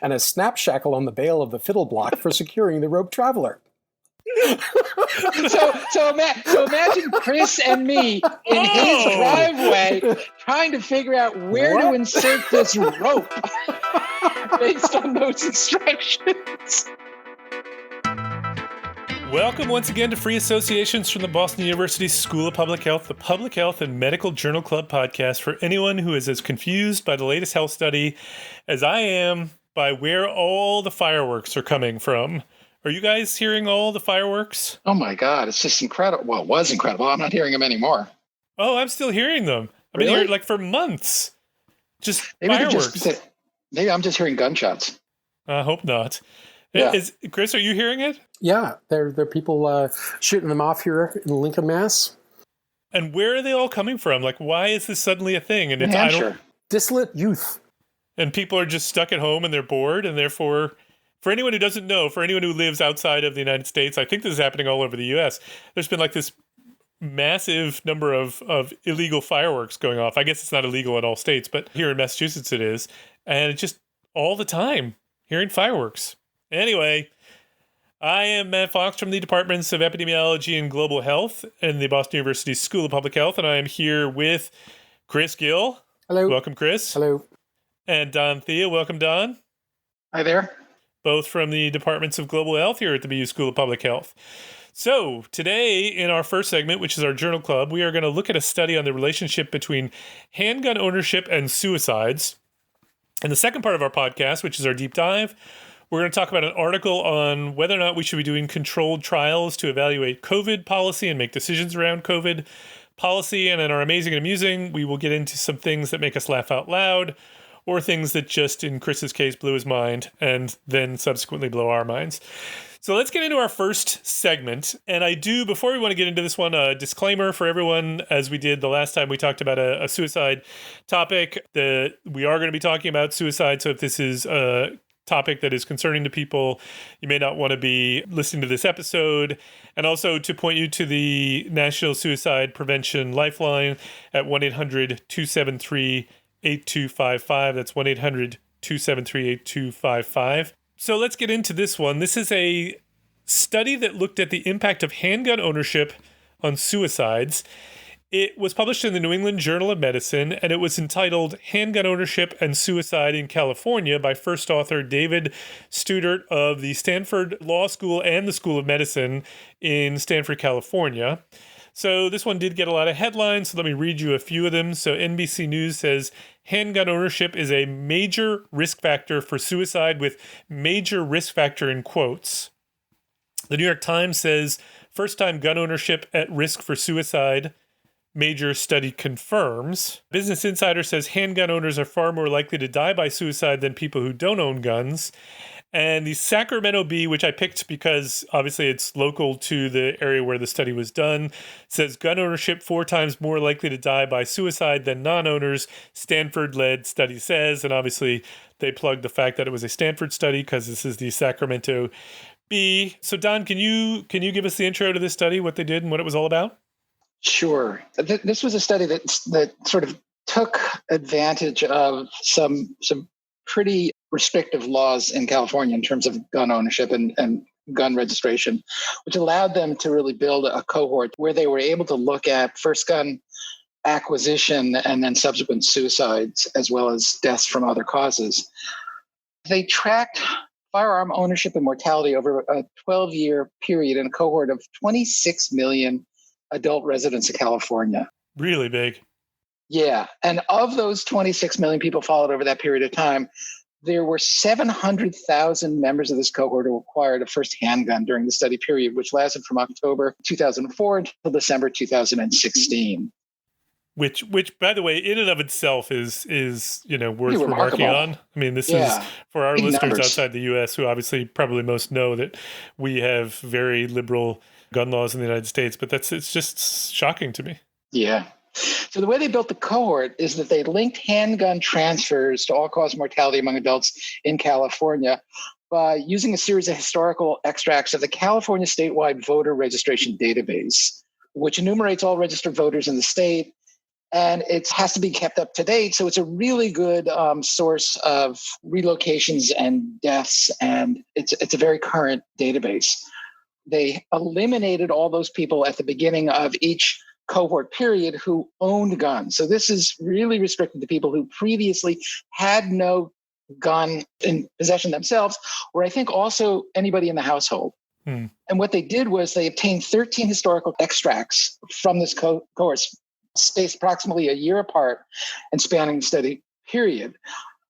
and a snap shackle on the bail of the fiddle block for securing the rope traveler. So imagine Chris and me in his driveway trying to figure out where to insert this rope based on those instructions. Welcome once again to Free Associations from the Boston University School of Public Health, the Public Health and Medical Journal Club podcast for anyone who is as confused by the latest health study as I am by where all the fireworks are coming from. Are you guys hearing all the fireworks? Oh my God, it's just incredible. Well, it was incredible. I'm not hearing them anymore. Oh, I'm still hearing them. I've been hearing like for months. Just fireworks. Maybe I'm just hearing gunshots. I hope not. Yeah. Chris, are you hearing it? Yeah, they're people shooting them off here in Lincoln, Mass. And where are they all coming from? Like, why is this suddenly a thing? And it's dissolute youth. And people are just stuck at home and they're bored, and therefore, for anyone who doesn't know, for anyone who lives outside of the United States, I think this is happening all over the U.S. There's been like this massive number of illegal fireworks going off. I guess it's not illegal in all states, but here in Massachusetts it is. And it's just all the time hearing fireworks. Anyway, I am Matt Fox from the Departments of Epidemiology and Global Health in the Boston University School of Public Health, and I am here with Chris Gill. Hello. Welcome, Chris. Hello. And Don Thea. Welcome, Don. Hi there. Both from the Departments of Global Health here at the BU School of Public Health. So today, in our first segment, which is our journal club, we are going to look at a study on the relationship between handgun ownership and suicides. In the second part of our podcast, which is our deep dive, we're going to talk about an article on whether or not we should be doing controlled trials to evaluate COVID policy and make decisions around COVID policy. And in our amazing and amusing, we will get into some things that make us laugh out loud, or things that just, in Chris's case, blew his mind and then subsequently blow our minds. So let's get into our first segment. And I do, before we want to get into this one, a disclaimer for everyone, as we did the last time we talked about a suicide topic, that we are going to be talking about suicide. So if this is a topic that is concerning to people, you may not want to be listening to this episode. And also to point you to the National Suicide Prevention Lifeline at 1-800-273-8255. That's 1-800-273-8255. So let's get into this one. This is a study that looked at the impact of handgun ownership on suicides. It was published in the New England Journal of Medicine, and it was entitled Handgun Ownership and Suicide in California by first author David Studert of the Stanford Law School and the School of Medicine in Stanford, California. So this one did get a lot of headlines, so let me read you a few of them. So NBC News says, handgun ownership is a major risk factor for suicide, with major risk factor in quotes. The New York Times says, first-time gun ownership at risk for suicide, major study confirms. Business Insider says handgun owners are far more likely to die by suicide than people who don't own guns. And the Sacramento Bee, which I picked because obviously it's local to the area where the study was done, says gun ownership 4 times more likely to die by suicide than non-owners, Stanford-led study says. And obviously they plugged the fact that it was a Stanford study because this is the Sacramento Bee. So Don, can you give us the intro to this study, what they did and what it was all about? Sure. This was a study that sort of took advantage of some pretty restrictive laws in California in terms of gun ownership and gun registration, which allowed them to really build a cohort where they were able to look at first gun acquisition and then subsequent suicides, as well as deaths from other causes. They tracked firearm ownership and mortality over a 12-year period in a cohort of 26 million adult residents of California. Really big. Yeah. And of those 26 million people followed over that period of time, there were 700,000 members of this cohort who acquired a first handgun during the study period, which lasted from October 2004 until December 2016. Which, by the way, in and of itself is worth remarking on. I mean, this is for our listeners numbers outside the U.S. who obviously probably most know that we have very liberal gun laws in the United States, but it's just shocking to me. Yeah. So the way they built the cohort is that they linked handgun transfers to all-cause mortality among adults in California by using a series of historical extracts of the California statewide voter registration database, which enumerates all registered voters in the state and it has to be kept up to date. So it's a really good source of relocations and deaths, and it's a very current database. They eliminated all those people at the beginning of each cohort period who owned guns. So this is really restricted to people who previously had no gun in possession themselves, or I think also anybody in the household. And what they did was they obtained 13 historical extracts from this cohort, spaced approximately a year apart and spanning the study period.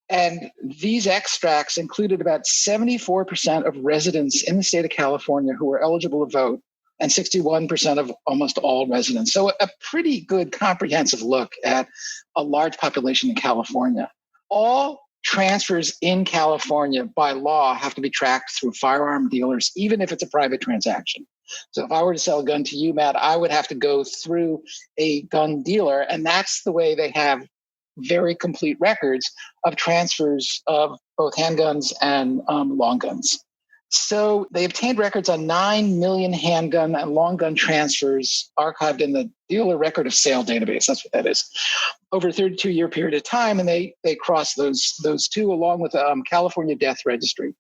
And these extracts included about 74% of residents in the state of California who were eligible to vote, and 61% of almost all residents. So a pretty good comprehensive look at a large population in California. All transfers in California by law have to be tracked through firearm dealers, even if it's a private transaction. So if I were to sell a gun to you, Matt, I would have to go through a gun dealer. And that's the way they have very complete records of transfers of both handguns and long guns. So they obtained records on 9 million handgun and long gun transfers archived in the dealer record of sale database. That's what that is. Over a 32-year period of time, and they crossed those two along with the California Death Registry.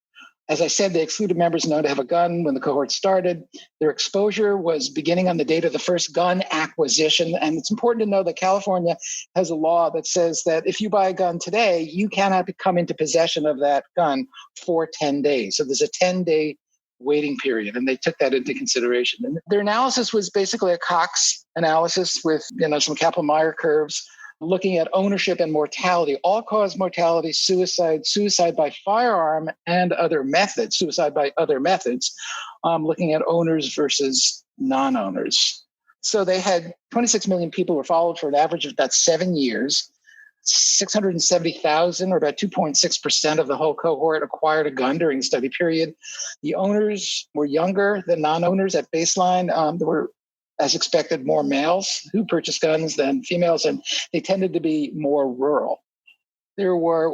As I said, they excluded members known to have a gun when the cohort started. Their exposure was beginning on the date of the first gun acquisition. And it's important to know that California has a law that says that if you buy a gun today, you cannot come into possession of that gun for 10 days. So there's a 10-day waiting period, and they took that into consideration. And their analysis was basically a Cox analysis with some Kaplan-Meier curves, looking at ownership and mortality, all-cause mortality, suicide by firearm, and other methods, suicide by other methods, looking at owners versus non-owners. So they had 26 million people were followed for an average of about 7 years. 670,000, or about 2.6% of the whole cohort, acquired a gun during the study period. The owners were younger than non-owners at baseline. There were, as expected, more males who purchased guns than females, and they tended to be more rural. There were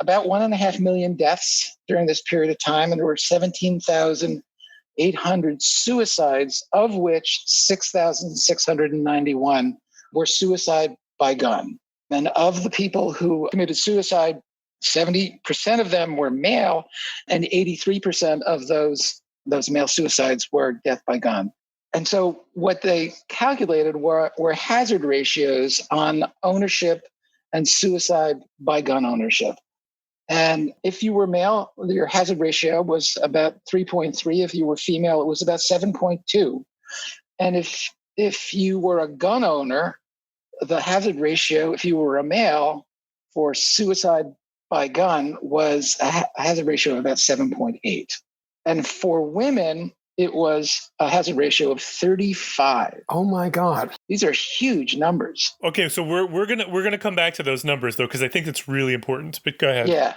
about 1.5 million deaths during this period of time, and there were 17,800 suicides, of which 6,691 were suicide by gun. And of the people who committed suicide, 70% of them were male, and 83% of those male suicides were death by gun. And so what they calculated were hazard ratios on ownership and suicide by gun ownership. And if you were male, your hazard ratio was about 3.3. If you were female, it was about 7.2. And if you were a gun owner, the hazard ratio, if you were a male, for suicide by gun was a hazard ratio of about 7.8. And for women, it was a hazard ratio of 35. Oh my God. These are huge numbers. Okay, so we're gonna come back to those numbers though, because I think it's really important. But go ahead. Yeah.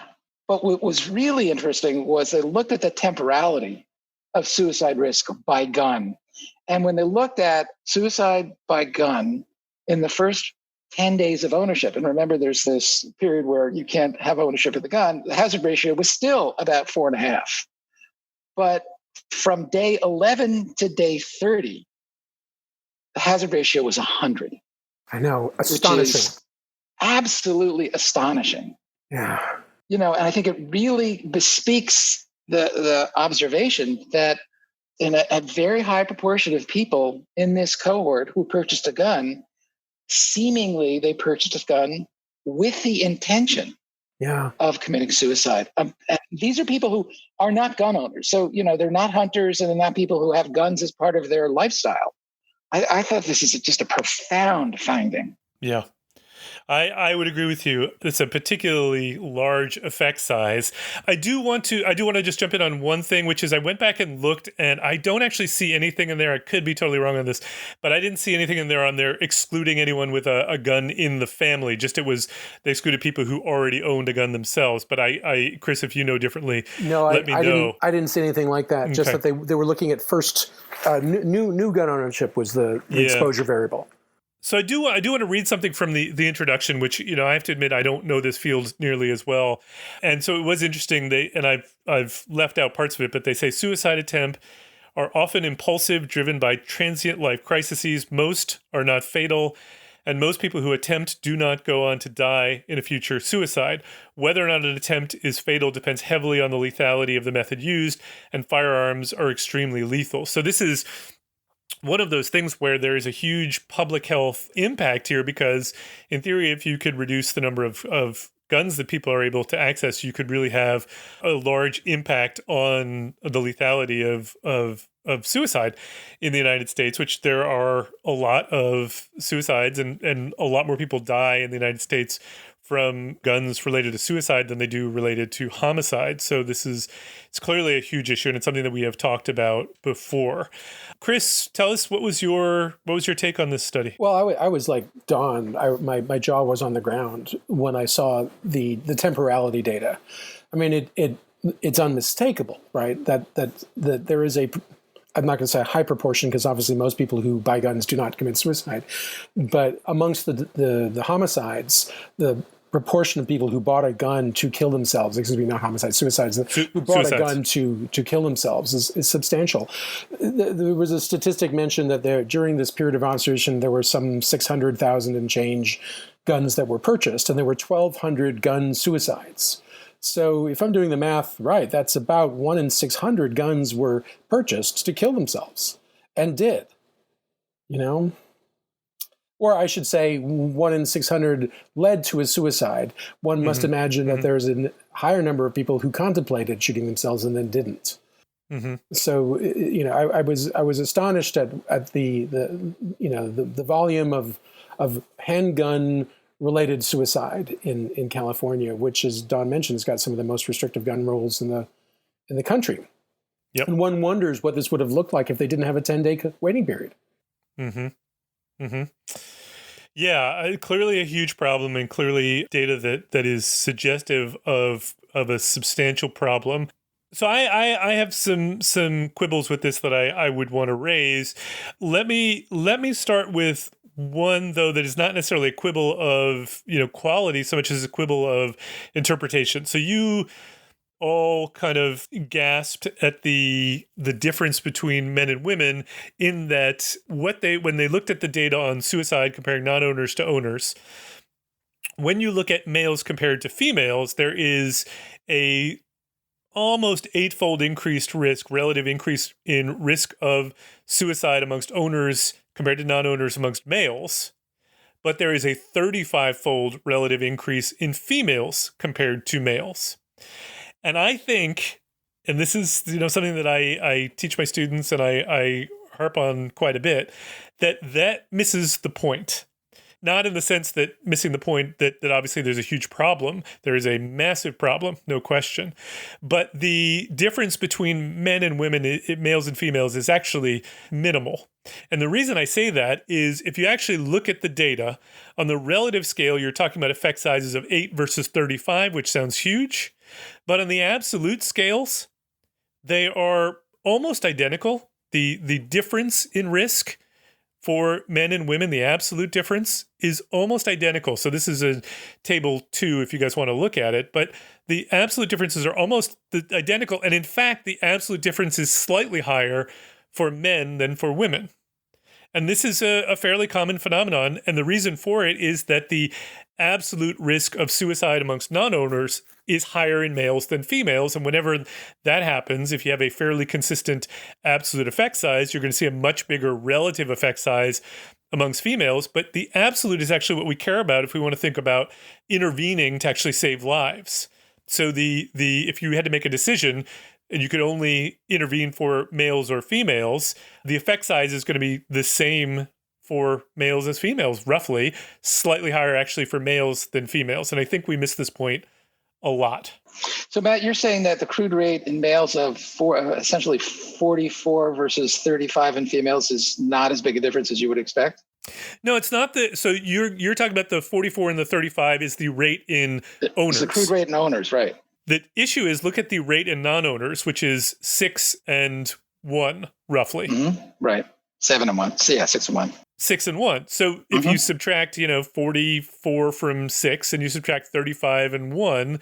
But what was really interesting was they looked at the temporality of suicide risk by gun. And when they looked at suicide by gun in the first 10 days of ownership, and remember there's this period where you can't have ownership of the gun, the hazard ratio was still about 4.5. But from day 11 to day 30, the hazard ratio was 100. I know. Astonishing. Absolutely astonishing. Yeah. And I think it really bespeaks the observation that in a very high proportion of people in this cohort who purchased a gun, seemingly they purchased a gun with the intention of committing suicide. And these are people who are not gun owners. So, they're not hunters, and they're not people who have guns as part of their lifestyle. I thought this is just a profound finding. Yeah. I would agree with you. It's a particularly large effect size. I do want to just jump in on one thing, which is I went back and looked, and I don't actually see anything in there. I could be totally wrong on this, but I didn't see anything in there on there excluding anyone with a gun in the family. Just they excluded people who already owned a gun themselves. But I Chris, if you know differently, let me know. I didn't see anything like that. Okay. Just that they were looking at first new gun ownership was the exposure variable. So I do want to read something from the introduction, which, I have to admit, I don't know this field nearly as well. And so it was interesting. I've left out parts of it, but they say suicide attempt are often impulsive, driven by transient life crises. Most are not fatal. and most people who attempt do not go on to die in a future suicide. Whether or not an attempt is fatal depends heavily on the lethality of the method used, and firearms are extremely lethal. So this is one of those things where there is a huge public health impact here, because in theory, if you could reduce the number of guns that people are able to access, you could really have a large impact on the lethality of suicide in the United States, which there are a lot of suicides and a lot more people die in the United States from guns related to suicide than they do related to homicide. So it's clearly a huge issue, and it's something that we have talked about before. Chris, tell us, what was your take on this study? Well, I was like Don. My jaw was on the ground when I saw the temporality data. I mean, it's unmistakable, right? That there is a, I'm not going to say a high proportion, because obviously most people who buy guns do not commit suicide, but amongst the homicides, the proportion of people who bought a gun to kill themselves, not homicides, suicides, who bought a gun to kill themselves is substantial. There was a statistic mentioned that during this period of observation, there were some 600,000 and change guns that were purchased, and there were 1,200 gun suicides. So if I'm doing the math right, that's about 1 in 600 guns were purchased to kill themselves, and did, Or I should say 1 in 600 led to a suicide. One must imagine that there's a higher number of people who contemplated shooting themselves and then didn't. So, I was astonished at the volume of handgun related suicide in California, which, as Don mentioned, has got some of the most restrictive gun rules in the country. Yep. And one wonders what this would have looked like if they didn't have a 10-day waiting period. Yeah, clearly a huge problem, and clearly data that is suggestive of a substantial problem. So I have some quibbles with this that I would want to raise. Let me start with one, though, that is not necessarily a quibble of quality so much as a quibble of interpretation. So you all kind of gasped at the difference between men and women, in that when they looked at the data on suicide comparing non-owners to owners, when you look at males compared to females, there is a almost 8-fold relative increase in risk of suicide amongst owners compared to non-owners amongst males. But there is a 35-fold relative increase in females compared to males. And I think, and this is something that I teach my students and I harp on quite a bit, that misses the point. Not in the sense that missing the point that obviously there's a huge problem. There is a massive problem, no question. But the difference between men and women, males and females, is actually minimal. And the reason I say that is if you actually look at the data on the relative scale, you're talking about effect sizes of 8 versus 35, which sounds huge. But on the absolute scales, they are almost identical. The difference in risk for men and women, the absolute difference is almost identical. So this is a table 2 if you guys want to look at it, but the absolute differences are almost identical. And in fact, the absolute difference is slightly higher for men than for women. And this is a fairly common phenomenon. And the reason for it is that the absolute risk of suicide amongst non-owners is higher in males than females. And whenever that happens, if you have a fairly consistent absolute effect size, you're going to see a much bigger relative effect size amongst females. But the absolute is actually what we care about if we want to think about intervening to actually save lives. So if you had to make a decision and you could only intervene for males or females, the effect size is going to be the same for males as females, roughly, slightly higher actually for males than females. And I think we miss this point a lot. So Matt, you're saying that the crude rate in males of essentially 44 versus 35 in females is not as big a difference as you would expect? No, it's not. So you're talking about the 44 and the 35 is the rate in owners. It's the crude rate in owners, right? The issue is look at the rate in non-owners, which is 6 and 1, roughly. Right. 7 and 1. So yeah, 6 and 1. 6 and 1. So if you subtract, 44 from 6 and you subtract 35 and 1,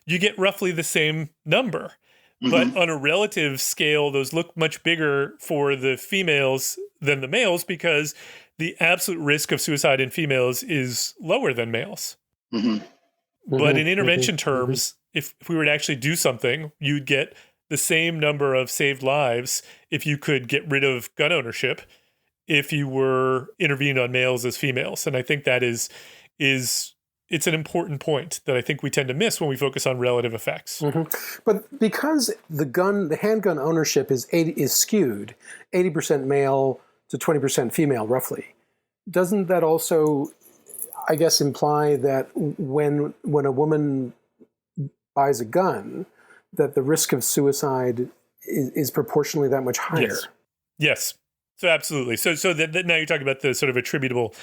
you get roughly the same number. But on a relative scale, those look much bigger for the females than the males because the absolute risk of suicide in females is lower than males. Mm-hmm. But in intervention terms, if we were to actually do something, you'd get the same number of saved lives if you could get rid of gun ownership if you were intervened on males as females. And I think that is it's an important point that I think we tend to miss when we focus on relative effects. But because the handgun ownership is skewed, 80% male to 20% female, roughly, doesn't that also, I guess, imply that when a woman buys a gun, that the risk of suicide is proportionally that much higher? Yes. So absolutely. So that now you're talking about the sort of attributable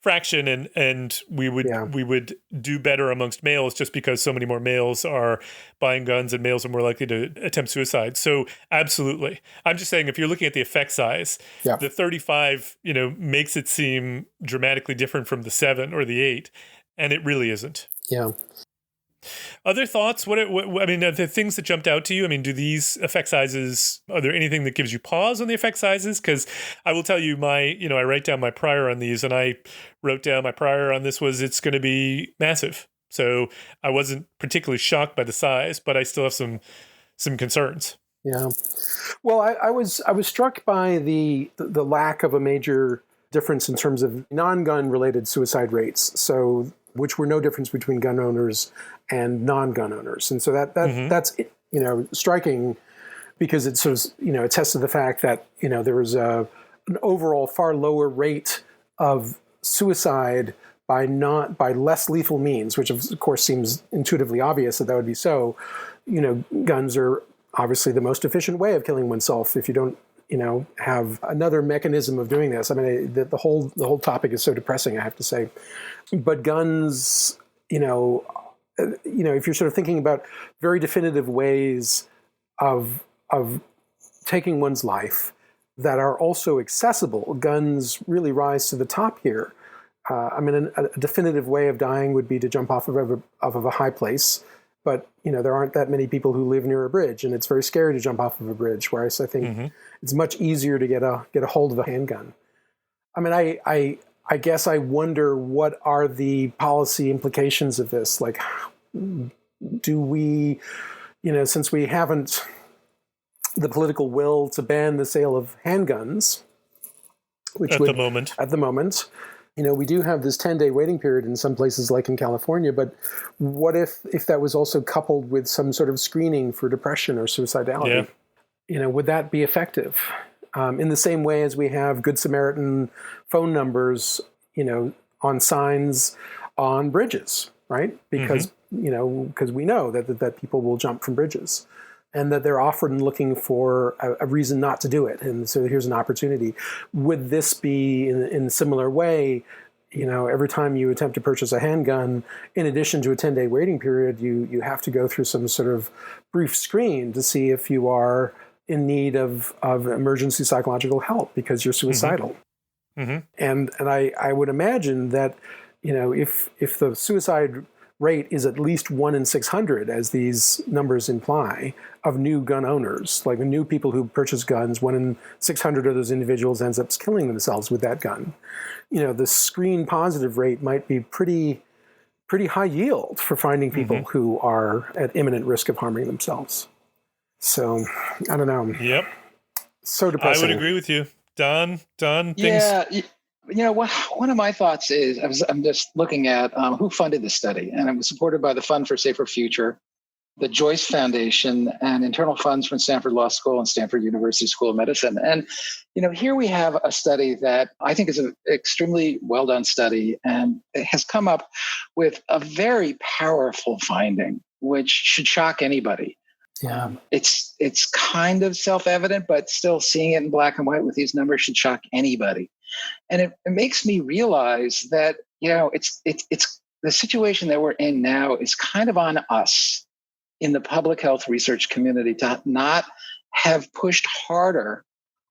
fraction, and we would do better amongst males just because so many more males are buying guns and males are more likely to attempt suicide. So absolutely. I'm just saying, if you're looking at the effect size, the 35, makes it seem dramatically different from the 7 or the 8, and it really isn't. Yeah. Other thoughts? What I mean, are the things that jumped out to you? I mean, do these effect sizes, are there anything that gives you pause on the effect sizes? Because I will tell you I write down my prior on these, and I wrote down my prior on this was it's going to be massive. So I wasn't particularly shocked by the size, but I still have some concerns. Yeah. Well, I was struck by the lack of a major difference in terms of non-gun related suicide rates. So, which were no difference between gun owners and non-gun owners. And so that's striking, because it sort of, attests to the fact that, there was an overall far lower rate of suicide by less lethal means, which of course seems intuitively obvious that would be so. Guns are obviously the most efficient way of killing oneself if you don't, have another mechanism of doing this. I mean, the whole topic is so depressing, I have to say. But guns, if you're sort of thinking about very definitive ways of taking one's life that are also accessible, guns really rise to the top here. I mean, a definitive way of dying would be to jump off of a high place. But, there aren't that many people who live near a bridge, and it's very scary to jump off of a bridge, whereas I think it's much easier to get a hold of a handgun. I mean, I guess I wonder, what are the policy implications of this? Like, do we, since we haven't the political will to ban the sale of handguns, at the moment, we do have this 10-day waiting period in some places, like in California, but what if that was also coupled with some sort of screening for depression or suicidality? Yeah. Would that be effective? In the same way as we have Good Samaritan phone numbers, on signs on bridges, right? Because, because we know that people will jump from bridges, and that they're often looking for a reason not to do it. And so here's an opportunity. Would this be in a similar way? Every time you attempt to purchase a handgun, in addition to a 10-day waiting period, you have to go through some sort of brief screen to see if you are in need of emergency psychological help because you're suicidal. And I would imagine that, if the suicide rate is at least 1 in 600, as these numbers imply, of new gun owners, like the new people who purchase guns, 1 in 600 of those individuals ends up killing themselves with that gun. The screen positive rate might be pretty high yield for finding people who are at imminent risk of harming themselves. So, I don't know. Yep. So depressing. I would agree with you. Don, things... Yeah. One of my thoughts is, I'm just looking at who funded the study, and it was supported by the Fund for a Safer Future, the Joyce Foundation, and internal funds from Stanford Law School and Stanford University School of Medicine. And, here we have a study that I think is an extremely well done study, and it has come up with a very powerful finding, which should shock anybody. Yeah. It's kind of self-evident, but still seeing it in black and white with these numbers should shock anybody. And it makes me realize that, it's the situation that we're in now is kind of on us in the public health research community to not have pushed harder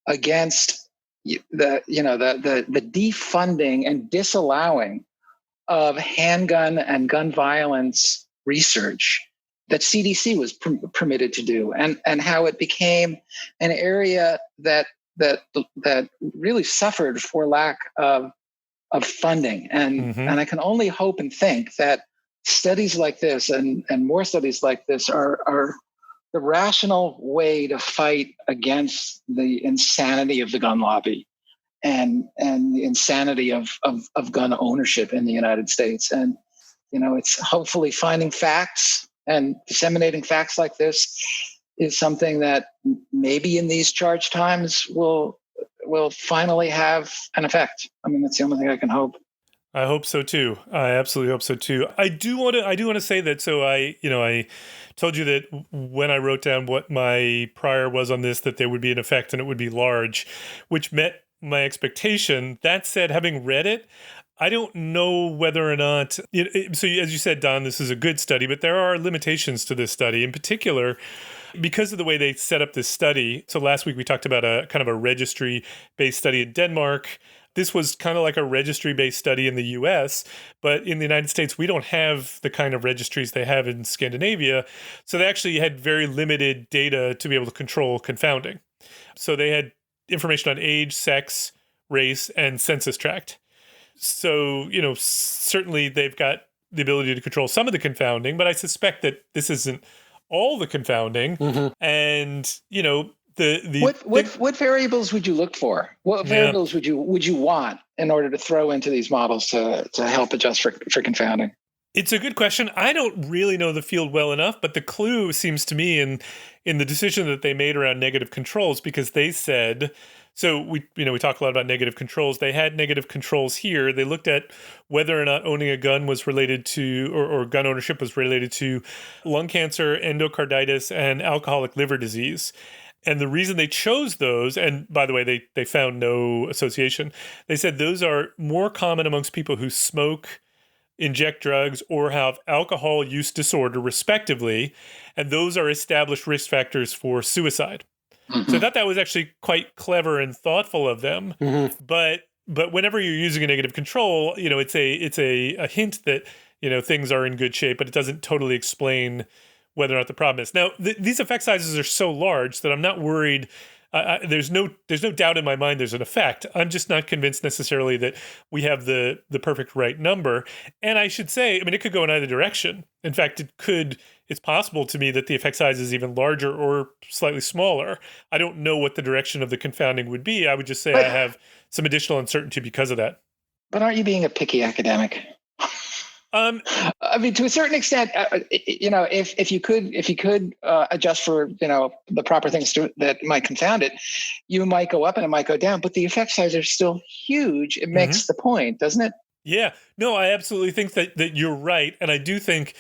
against the defunding and disallowing of handgun and gun violence research that CDC was permitted to do, and how it became an area that that really suffered for lack of funding, and I can only hope and think that studies like this and more studies like this are the rational way to fight against the insanity of the gun lobby and the insanity of gun ownership in the United States. And it's hopefully finding facts and disseminating facts like this is something that maybe in these charged times will finally have an effect. I mean, that's the only thing I can hope. I hope so too. I absolutely hope so too. I do want to say that. So I told you that when I wrote down what my prior was on this, that there would be an effect and it would be large, which met my expectation. That said, having read it, I don't know whether or not, so as you said, Don, this is a good study, but there are limitations to this study, in particular, because of the way they set up this study. So last week we talked about a kind of a registry-based study in Denmark. This was kind of like a registry-based study in the US, but in the United States, we don't have the kind of registries they have in Scandinavia. So they actually had very limited data to be able to control confounding. So they had information on age, sex, race, and census tract. So, certainly they've got the ability to control some of the confounding, but I suspect that this isn't all the confounding. And, what variables would you look for? What variables would you want in order to throw into these models to help adjust for confounding? It's a good question. I don't really know the field well enough, but the clue seems to me in the decision that they made around negative controls, because they said, so we talk a lot about negative controls. They had negative controls here. They looked at whether or not owning a gun was related to, or gun ownership was related to lung cancer, endocarditis, and alcoholic liver disease. And the reason they chose those, and by the way, they found no association, they said those are more common amongst people who smoke, inject drugs, or have alcohol use disorder, respectively. And those are established risk factors for suicide. So I thought that was actually quite clever and thoughtful of them. But whenever you're using a negative control, it's a hint that, things are in good shape, but it doesn't totally explain whether or not the problem is. Now, these effect sizes are so large that I'm not worried. There's no doubt in my mind there's an effect. I'm just not convinced necessarily that we have the perfect right number. And I should say, it could go in either direction. In fact, it's possible to me that the effect size is even larger or slightly smaller. I don't know what the direction of the confounding would be. I would just say I have some additional uncertainty because of that. But aren't you being a picky academic? To a certain extent, if you could adjust for the proper things that might confound it, you might go up and it might go down. But the effect size are still huge. It makes the point, doesn't it? Yeah. No, I absolutely think that you're right, and I do think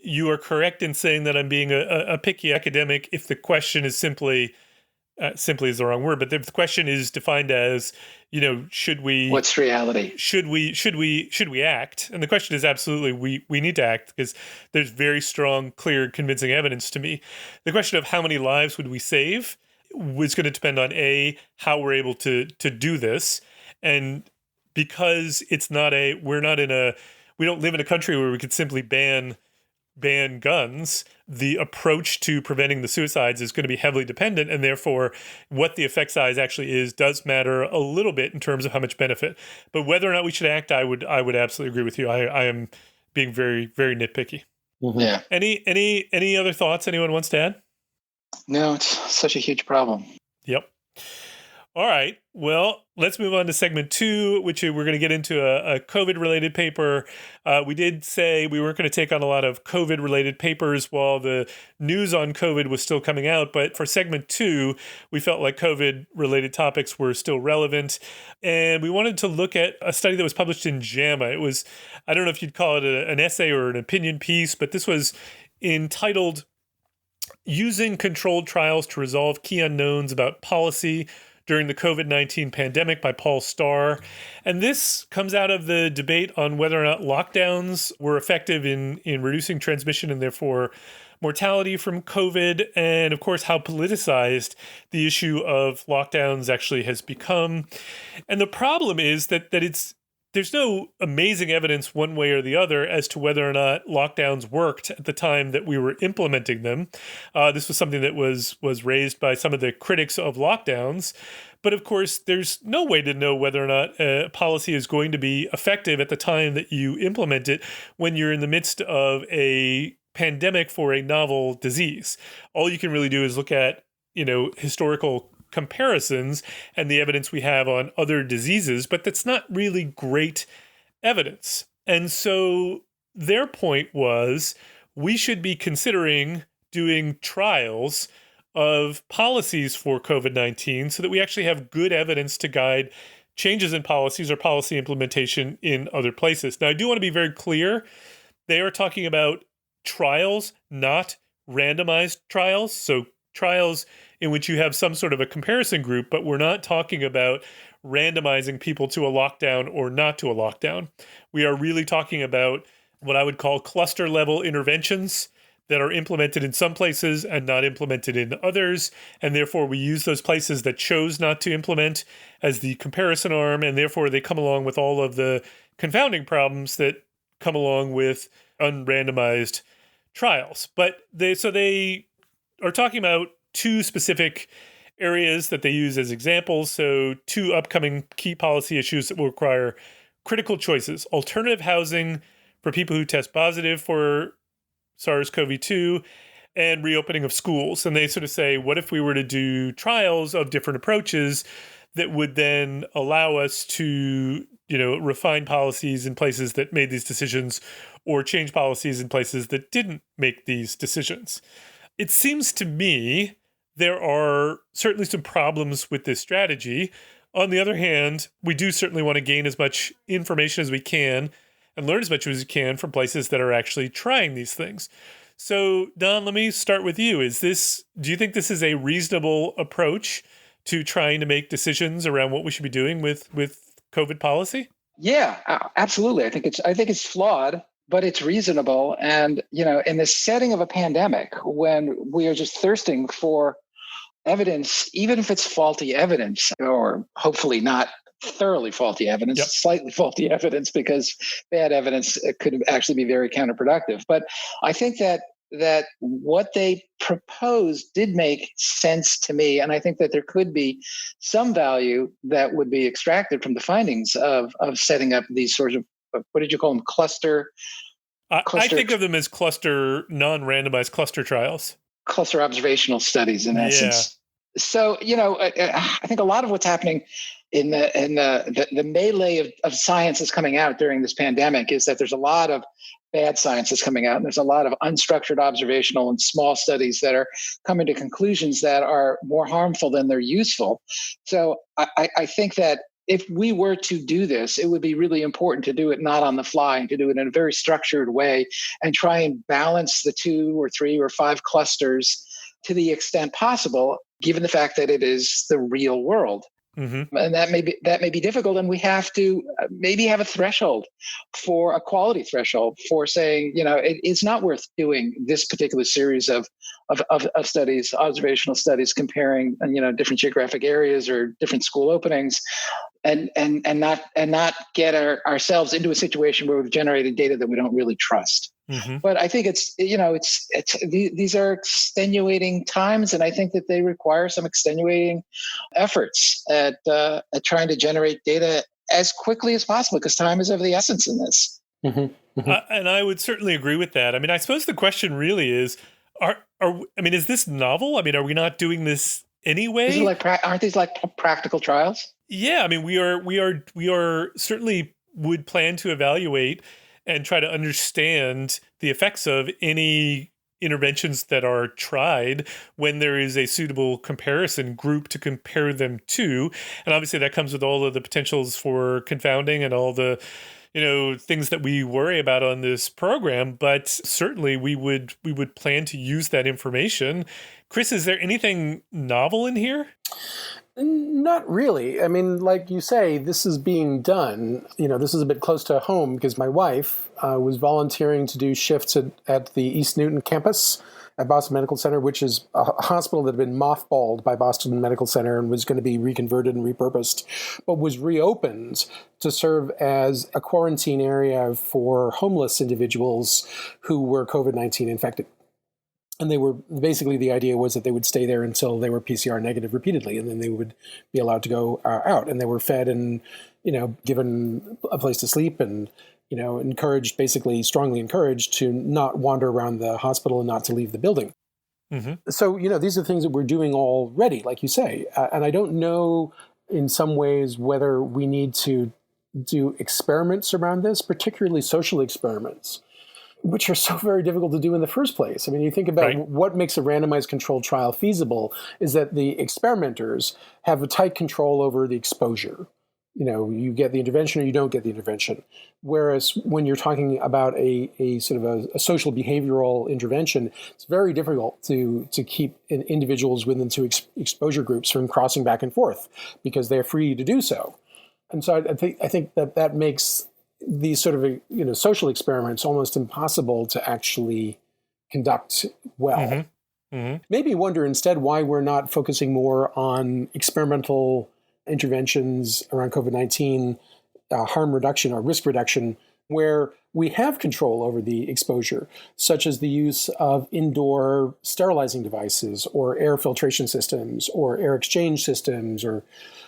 you are correct in saying that I'm being a picky academic if the question is simply is the wrong word, but if the question is defined as, should we? What's reality? Should we act? And the question is absolutely we need to act, because there's very strong, clear, convincing evidence to me. The question of how many lives would we save was going to depend on how we're able to do this, and because we don't live in a country where we could simply ban guns, the approach to preventing the suicides is going to be heavily dependent, and therefore what the effect size actually is does matter a little bit in terms of how much benefit. But whether or not we should act, I would absolutely agree with you. I am being very, very nitpicky. Yeah. Any other thoughts anyone wants to add? No, it's such a huge problem. Yep. All right. Well, let's move on to segment 2, which we're going to get into a COVID-related paper. We did say we weren't going to take on a lot of COVID-related papers while the news on COVID was still coming out. But for segment 2, we felt like COVID-related topics were still relevant. And we wanted to look at a study that was published in JAMA. It was, I don't know if you'd call it an essay or an opinion piece, but this was entitled "Using Controlled Trials to Resolve Key Unknowns About Policy During the COVID-19 Pandemic" by Paul Starr. And this comes out of the debate on whether or not lockdowns were effective in reducing transmission and therefore mortality from COVID, and of course how politicized the issue of lockdowns actually has become. And the problem is that it's there's no amazing evidence one way or the other as to whether or not lockdowns worked at the time that we were implementing them. This was something that was raised by some of the critics of lockdowns. But of course, there's no way to know whether or not a policy is going to be effective at the time that you implement it when you're in the midst of a pandemic for a novel disease. All you can really do is look at, historical comparisons and the evidence we have on other diseases, but that's not really great evidence. And so their point was we should be considering doing trials of policies for COVID-19 so that we actually have good evidence to guide changes in policies or policy implementation in other places. Now, I do want to be very clear. They are talking about trials, not randomized trials. So trials in which you have some sort of a comparison group, but we're not talking about randomizing people to a lockdown or not to a lockdown. We are really talking about what I would call cluster level interventions that are implemented in some places and not implemented in others. And therefore, we use those places that chose not to implement as the comparison arm. And therefore, they come along with all of the confounding problems that come along with unrandomized trials. But they are talking about two specific areas that they use as examples. So two upcoming key policy issues that will require critical choices: alternative housing for people who test positive for SARS-CoV-2 and reopening of schools. And they sort of say, what if we were to do trials of different approaches that would then allow us to, refine policies in places that made these decisions or change policies in places that didn't make these decisions? It seems to me there are certainly some problems with this strategy. On the other hand, we do certainly want to gain as much information as we can and learn as much as we can from places that are actually trying these things. So, Don, let me start with you. Do you think this is a reasonable approach to trying to make decisions around what we should be doing with COVID policy? Yeah, absolutely. I think it's flawed, but it's reasonable. And, in the setting of a pandemic, when we are just thirsting for evidence, even if it's faulty evidence, or hopefully not thoroughly faulty evidence, Yep. Slightly faulty evidence, because bad evidence could actually be very counterproductive. But I think that what they proposed did make sense to me. And I think that there could be some value that would be extracted from the findings of setting up these sorts of, what did you call them? Cluster I think of them as non-randomized cluster trials. Cluster observational studies, in essence. So, I think a lot of what's happening in the melee of science that's coming out during this pandemic is that there's a lot of bad science that's coming out, and there's a lot of unstructured observational and small studies that are coming to conclusions that are more harmful than they're useful. So I think that if we were to do this, it would be really important to do it not on the fly, and to do it in a very structured way and try and balance the 2 or 3 or 5 clusters to the extent possible, given the fact that it is the real world. Mm-hmm. And that may be difficult, and we have to maybe have a threshold, for a quality threshold, for saying, it's not worth doing this particular series of studies, observational studies, comparing different geographic areas or different school openings, and not get ourselves into a situation where we've generated data that we don't really trust. Mm-hmm. But I think these are extenuating times, and I think that they require some extenuating efforts at trying to generate data as quickly as possible, because time is of the essence in this. Mm-hmm. Mm-hmm. And I would certainly agree with that. I mean, I suppose the question really is, is this novel? I mean, are we not doing this anyway? Aren't these like practical trials? Yeah, I mean, we are certainly would plan to evaluate and try to understand the effects of any interventions that are tried when there is a suitable comparison group to compare them to. And obviously that comes with all of the potentials for confounding and all the, things that we worry about on this program. But certainly we would plan to use that information. Chris, is there anything novel in here? Not really. I mean, like you say, this is being done. This is a bit close to home because my wife was volunteering to do shifts at the East Newton campus at Boston Medical Center, which is a hospital that had been mothballed by Boston Medical Center and was going to be reconverted and repurposed, but was reopened to serve as a quarantine area for homeless individuals who were COVID-19 infected. And they were basically, the idea was that they would stay there until they were PCR negative repeatedly, and then they would be allowed to go out. And they were fed and, given a place to sleep and, encouraged, basically strongly encouraged to not wander around the hospital and not to leave the building. Mm-hmm. So, these are things that we're doing already, like you say. And I don't know in some ways whether we need to do experiments around this, particularly social experiments, which are so very difficult to do in the first place. I mean, you think about what makes a randomized controlled trial feasible is that the experimenters have a tight control over the exposure. You get the intervention or you don't get the intervention. Whereas when you're talking about a sort of a social behavioral intervention, it's very difficult to keep individuals within two exposure groups from crossing back and forth because they're free to do so. And so I think that makes these sort of social experiments almost impossible to actually conduct well. Mm-hmm. Mm-hmm. Maybe wonder instead why we're not focusing more on experimental interventions around COVID-19 harm reduction or risk reduction, where we have control over the exposure, such as the use of indoor sterilizing devices or air filtration systems or air exchange systems, or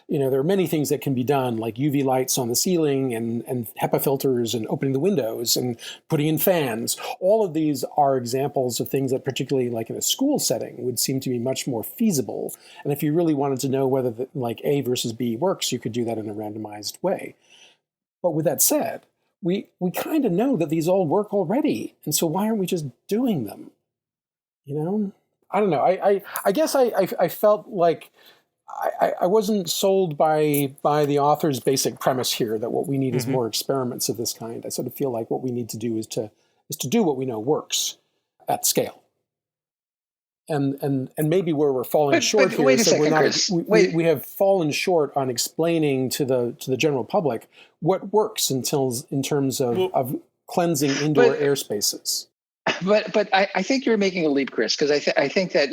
there are many things that can be done, like UV lights on the ceiling and HEPA filters and opening the windows and putting in fans. All of these are examples of things that, particularly like in a school setting, would seem to be much more feasible. And if you really wanted to know whether A versus B works, you could do that in a randomized way. But with that said, we kind of know that these all work already. And so why aren't we just doing them? I don't know. I guess I felt like I wasn't sold by the author's basic premise here that what we need is more experiments of this kind. I sort of feel like what we need to do is to do what we know works at scale. And maybe where we're falling short here is that we have fallen short on explaining to the general public what works in terms of cleansing indoor air spaces. But I think you're making a leap, Chris, because I think that,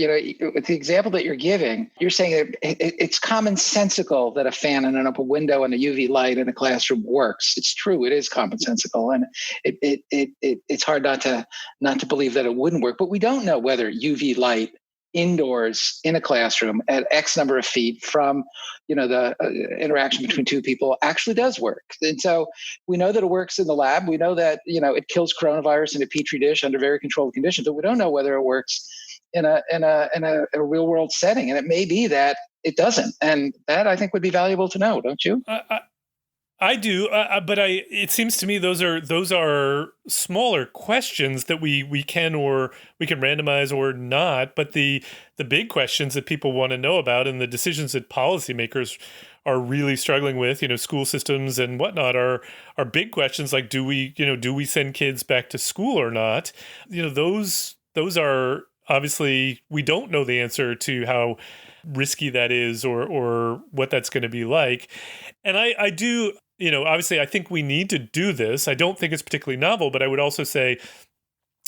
with the example that you're giving, you're saying that it's commonsensical that a fan and an open window and a UV light in a classroom works. It's true. It is commonsensical. And it's hard not to believe that it wouldn't work. But we don't know whether UV light indoors in a classroom at X number of feet from, the interaction between two people actually does work. And so we know that it works in the lab. We know that, it kills coronavirus in a petri dish under very controlled conditions, but we don't know whether it works in a real world setting. And it may be that it doesn't. And that I think would be valuable to know, don't you? I do, but it seems to me those are smaller questions that we can randomize or not. But the big questions that people want to know about and the decisions that policymakers are really struggling with, school systems and whatnot, are big questions like do we send kids back to school or not? Those are obviously, we don't know the answer to how risky that is or what that's going to be like. And I do. Obviously, I think we need to do this. I don't think it's particularly novel, but I would also say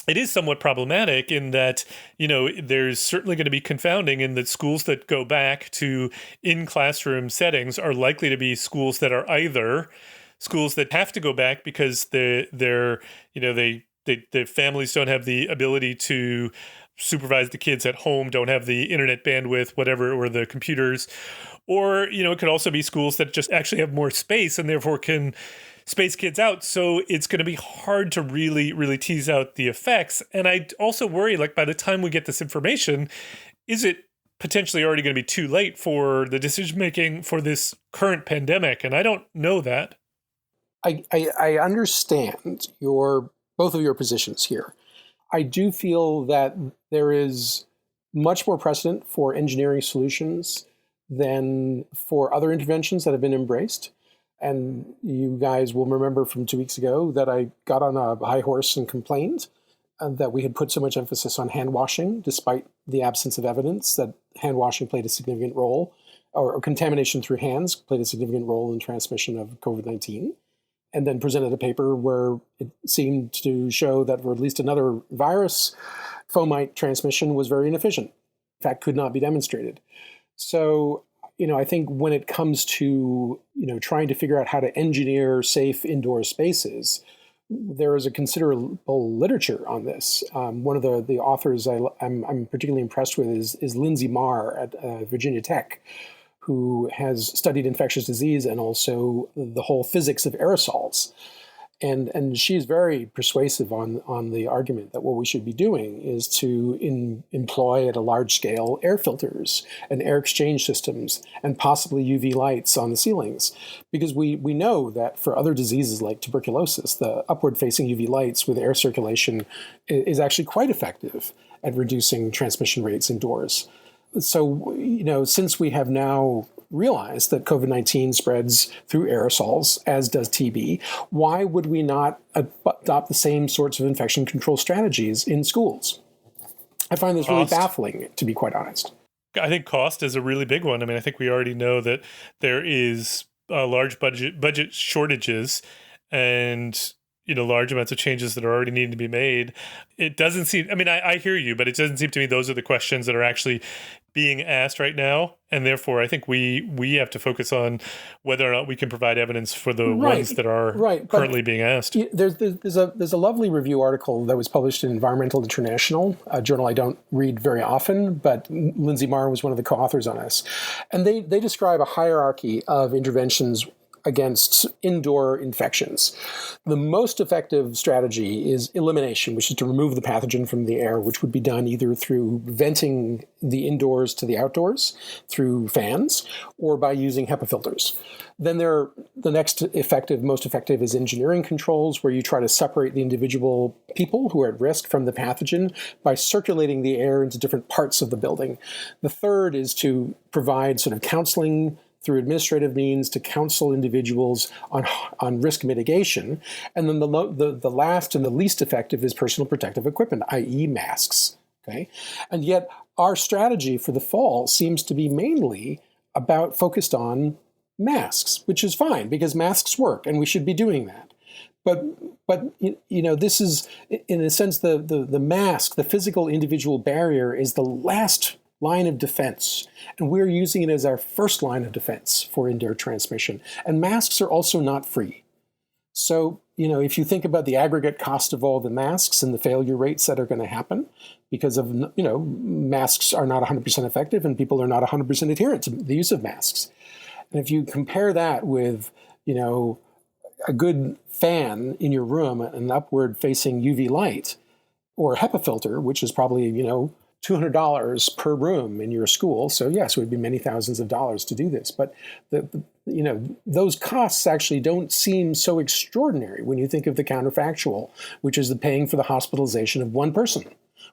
it is somewhat problematic in that, there's certainly going to be confounding in that schools that go back to in-classroom settings are likely to be schools that are either schools that have to go back because the families don't have the ability to supervise the kids at home, don't have the internet bandwidth, whatever, or the computers. Or, it could also be schools that just actually have more space and therefore can space kids out. So it's going to be hard to really, really tease out the effects. And I also worry, by the time we get this information, is it potentially already going to be too late for the decision-making for this current pandemic? And I don't know that. I understand both of your positions here. I do feel that there is much more precedent for engineering solutions than for other interventions that have been embraced. And you guys will remember from 2 weeks ago that I got on a high horse and complained that we had put so much emphasis on hand washing, despite the absence of evidence that hand washing played a significant role, or contamination through hands played a significant role in transmission of COVID-19. And then presented a paper where it seemed to show that for at least another virus, fomite transmission was very inefficient. In fact, could not be demonstrated. So, I think when it comes to, trying to figure out how to engineer safe indoor spaces, there is a considerable literature on this. One of the authors I'm particularly impressed with is Lindsay Marr at Virginia Tech, who has studied infectious disease and also the whole physics of aerosols. And she's very persuasive on the argument that what we should be doing is to employ at a large scale air filters and air exchange systems and possibly UV lights on the ceilings. Because we know that for other diseases like tuberculosis, the upward facing UV lights with air circulation is actually quite effective at reducing transmission rates indoors. So, since we have now realized that COVID-19 spreads through aerosols, as does TB, why would we not adopt the same sorts of infection control strategies in schools? I find this really baffling, to be quite honest. I think cost is a really big one. I mean, I think we already know that there is large budget shortages and large amounts of changes that are already needing to be made. It doesn't seem, I hear you, but it doesn't seem to me those are the questions that are actually being asked right now. And therefore, I think we have to focus on whether or not we can provide evidence for the ones that are currently being asked. There's a lovely review article that was published in Environmental International, a journal I don't read very often, but Lindsay Marr was one of the co-authors on this. And they describe a hierarchy of interventions against indoor infections. The most effective strategy is elimination, which is to remove the pathogen from the air, which would be done either through venting the indoors to the outdoors through fans or by using HEPA filters. Then the next most effective is engineering controls, where you try to separate the individual people who are at risk from the pathogen by circulating the air into different parts of the building. The third is to provide sort of counseling through administrative means to counsel individuals on risk mitigation. And then the last and the least effective is personal protective equipment, i.e. masks. Okay? And yet our strategy for the fall seems to be mainly focused on masks, which is fine because masks work and we should be doing that. But this is, in a sense, the mask, the physical individual barrier is the last line of defense. And we're using it as our first line of defense for indoor transmission. And masks are also not free. So, if you think about the aggregate cost of all the masks and the failure rates that are going to happen because of, masks are not 100% effective and people are not 100% adherent to the use of masks. And if you compare that with, a good fan in your room, an upward facing UV light, or a HEPA filter, which is probably, $200 per room in your school. So yes, it would be many thousands of dollars to do this. But those costs actually don't seem so extraordinary when you think of the counterfactual, which is the paying for the hospitalization of one person,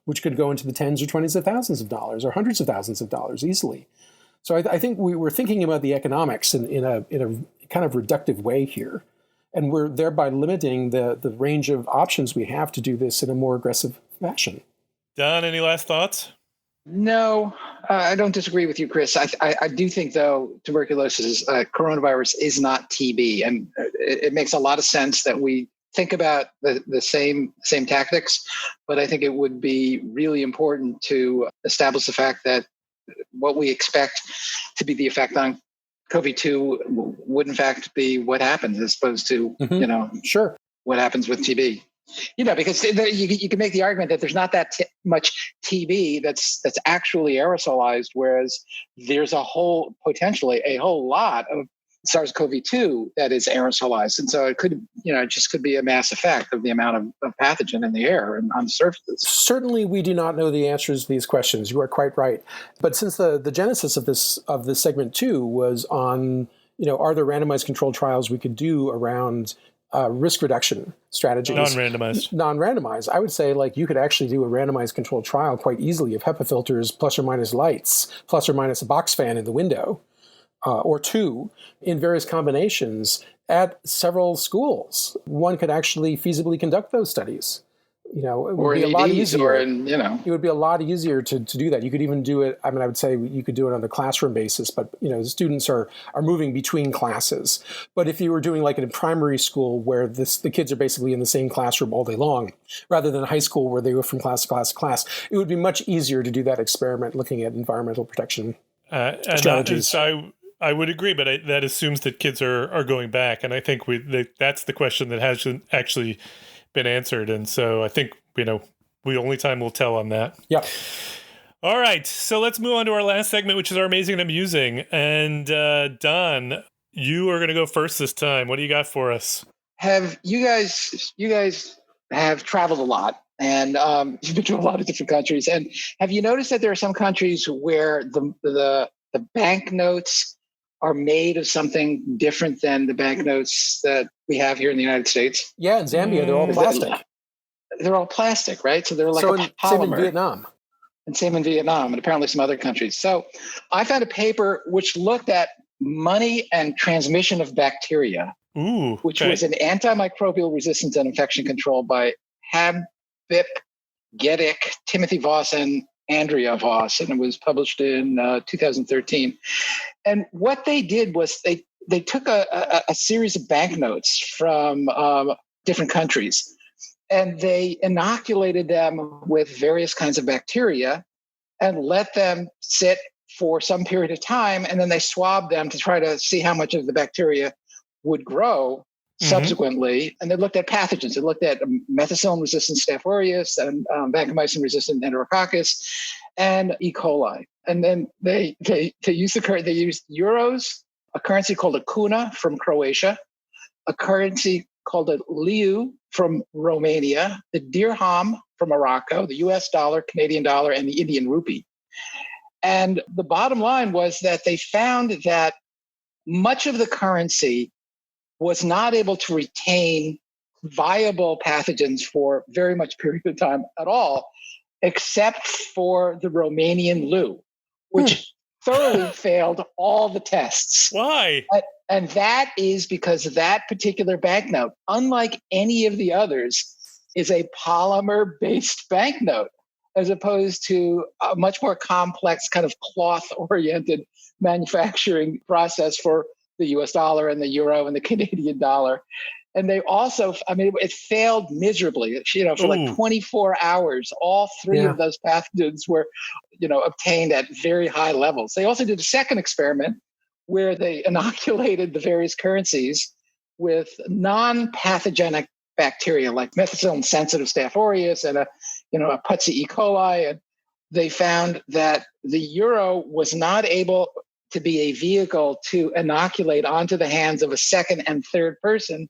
which could go into the tens or twenties of thousands of dollars or hundreds of thousands of dollars easily. So I think we were thinking about the economics in a kind of reductive way here. And we're thereby limiting the range of options we have to do this in a more aggressive fashion. Don, any last thoughts? No, I don't disagree with you, Chris. I do think, though, tuberculosis, coronavirus is not TB. And it makes a lot of sense that we think about the same tactics. But I think it would be really important to establish the fact that what we expect to be the effect on COVID-2 would, in fact, be what happens as opposed to, Sure, what happens with TB. Because you can make the argument that there's not that much TB that's actually aerosolized, whereas there's potentially a whole lot of SARS-CoV-2 that is aerosolized. And so it could, it just could be a mass effect of the amount of pathogen in the air and on the surfaces. Certainly, we do not know the answers to these questions. You are quite right. But since the genesis of this segment 2 was on, are there randomized controlled trials we could do around risk reduction strategies. Non-randomized. I would say you could actually do a randomized controlled trial quite easily of HEPA filters plus or minus lights, plus or minus a box fan in the window, or two in various combinations at several schools. One could actually feasibly conduct those studies. it or would be in a lot EVs easier. or in, It would be a lot easier to do that. You could even do it. I mean, I would say you could do it on the classroom basis, but the students are moving between classes. But if you were doing like in a primary school where the kids are basically in the same classroom all day long, rather than high school where they go from class to class to class, it would be much easier to do that experiment looking at environmental protection strategies. I would agree, but that assumes that kids are going back, and I think that's the question that hasn't actually been answered, and so I think we only time will tell on that. Yeah. All right, so let's move on to our last segment, which is our amazing and amusing. And Don, you are going to go first this time. What do you got for us? Have you guys have traveled a lot, and you've been to a lot of different countries. And have you noticed that there are some countries where the banknotes are made of something different than the banknotes that we have here in the United States? Yeah, in Zambia, they're all plastic. They're all plastic, right? So they're like a polymer. Same in Vietnam. And same in Vietnam, and apparently some other countries. So I found a paper which looked at money and transmission of bacteria, which was an antimicrobial resistance and infection control by Habib Gedik, Timothy Voss, and Andrea Voss, and it was published in 2013. And what they did was they took a series of banknotes from different countries, and they inoculated them with various kinds of bacteria and let them sit for some period of time. And then they swabbed them to try to see how much of the bacteria would grow subsequently. And they looked at pathogens. They looked at methicillin-resistant Staph aureus and vancomycin-resistant Enterococcus and E. coli. And then they used euros, a currency called a kuna from Croatia, a currency called a liu from Romania, the dirham from Morocco, the US dollar, Canadian dollar, and the Indian rupee. And the bottom line was that they found that much of the currency was not able to retain viable pathogens for very much period of time at all, except for the Romanian leu, which thoroughly failed all the tests. Why? And that is because that particular banknote, unlike any of the others, is a polymer-based banknote, as opposed to a much more complex kind of cloth-oriented manufacturing process for the US dollar and the euro and the Canadian dollar. And they also, it failed miserably. For like 24 hours, all three of those pathogens were, obtained at very high levels. They also did a second experiment where they inoculated the various currencies with non-pathogenic bacteria like methicillin-sensitive Staph aureus and a Putzi E. coli. And they found that the euro was not able to be a vehicle to inoculate onto the hands of a second and third person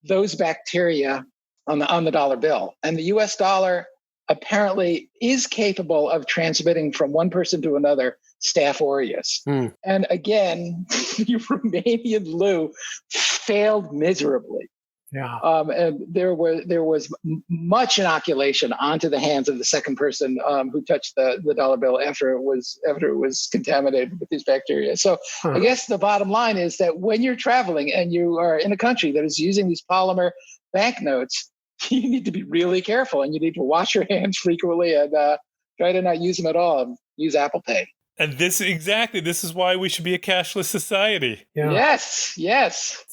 those bacteria on the dollar bill. And the US dollar apparently is capable of transmitting from one person to another Staph aureus. And again, the Romanian leu failed miserably. Yeah. And there was much inoculation onto the hands of the second person who touched the dollar bill after it was contaminated with these bacteria. So I guess the bottom line is that when you're traveling and you are in a country that is using these polymer banknotes, you need to be really careful, and you need to wash your hands frequently and try to not use them at all. And use Apple Pay. And this is why we should be a cashless society. Yeah. Yes.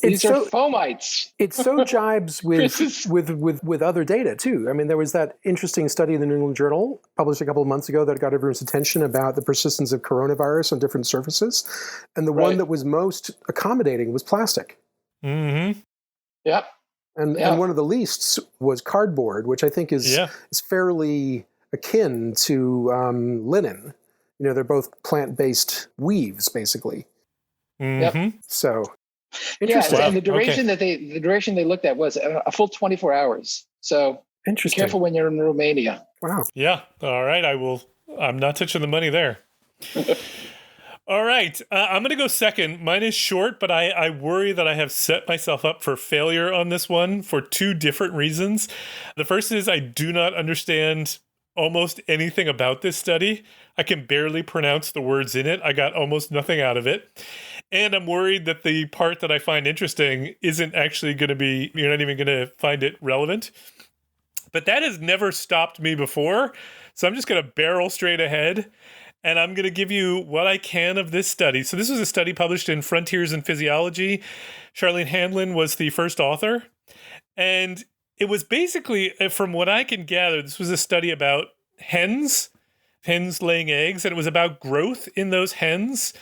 These are fomites. It so jibes with other data too. I mean, there was that interesting study in the New England Journal published a couple of months ago that got everyone's attention about the persistence of coronavirus on different surfaces, and the one that was most accommodating was plastic. Mm-hmm. Yep. And one of the least was cardboard, which I think is fairly akin to linen. They're both plant-based weaves, basically. Mm-hmm. Yep. So interesting. And the duration they looked at was a full 24 hours. So interesting. Be careful when you're in Romania. Wow. Yeah. All right. I'm not touching the money there. All right. I'm going to go second. Mine is short, but I worry that I have set myself up for failure on this one for two different reasons. The first is I do not understand almost anything about this study. I can barely pronounce the words in it. I got almost nothing out of it. And I'm worried that the part that I find interesting isn't actually going to be, you're not even going to find it relevant. But that has never stopped me before. So I'm just going to barrel straight ahead. And I'm going to give you what I can of this study. So this was a study published in Frontiers in Physiology. Charlene Hanlon was the first author. And it was basically, from what I can gather, this was a study about hens laying eggs. And it was about growth in those hens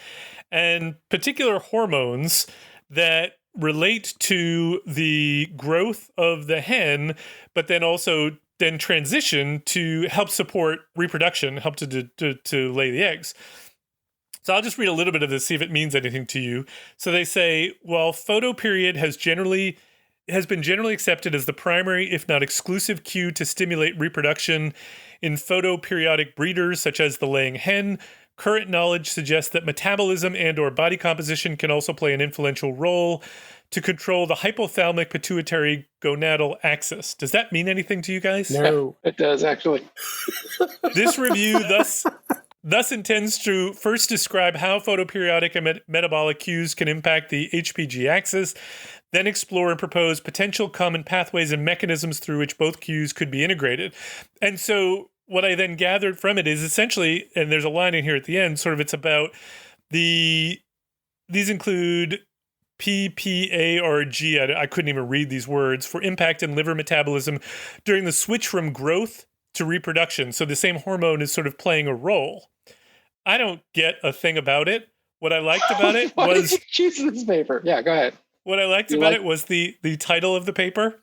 and particular hormones that relate to the growth of the hen, but then also then transition to help support reproduction, help to lay the eggs. So I'll just read a little bit of this, see if it means anything to you. So they say, well, photoperiod has been generally accepted as the primary, if not exclusive, cue to stimulate reproduction in photoperiodic breeders, such as the laying hen. Current knowledge suggests that metabolism and/or body composition can also play an influential role to control the hypothalamic pituitary gonadal axis. Does that mean anything to you guys? No. It does, actually. This review thus intends to first describe how photoperiodic and metabolic cues can impact the HPG axis, then explore and propose potential common pathways and mechanisms through which both cues could be integrated. And so what I then gathered from it is essentially, and there's a line in here at the end, sort of it's about these include PPARG, I couldn't even read these words, for impact in liver metabolism during the switch from growth to reproduction. So the same hormone is sort of playing a role. I don't get a thing about it. What I liked about it Why was... did you choose this paper? Yeah, go ahead. What I liked about it was the title of the paper,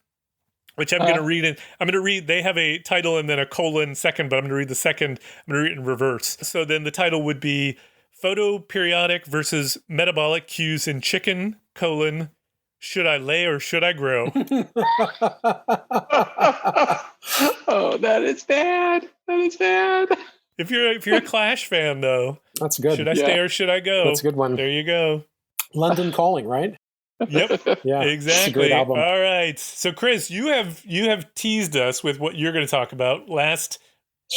which I'm going to read. I'm going to read, they have a title and then a colon second, but I'm going to read the second. I'm going to read it in reverse. So then the title would be Photoperiodic versus Metabolic Cues in Chicken, colon, should I lay or should I grow? Oh, that is bad. That is bad. If you're a Clash fan, though, that's good. Should I stay or should I go? That's a good one. There you go. London Calling, right? Yep. Yeah. Exactly. It's a great album. All right. So, Chris, you have teased us with what you're going to talk about last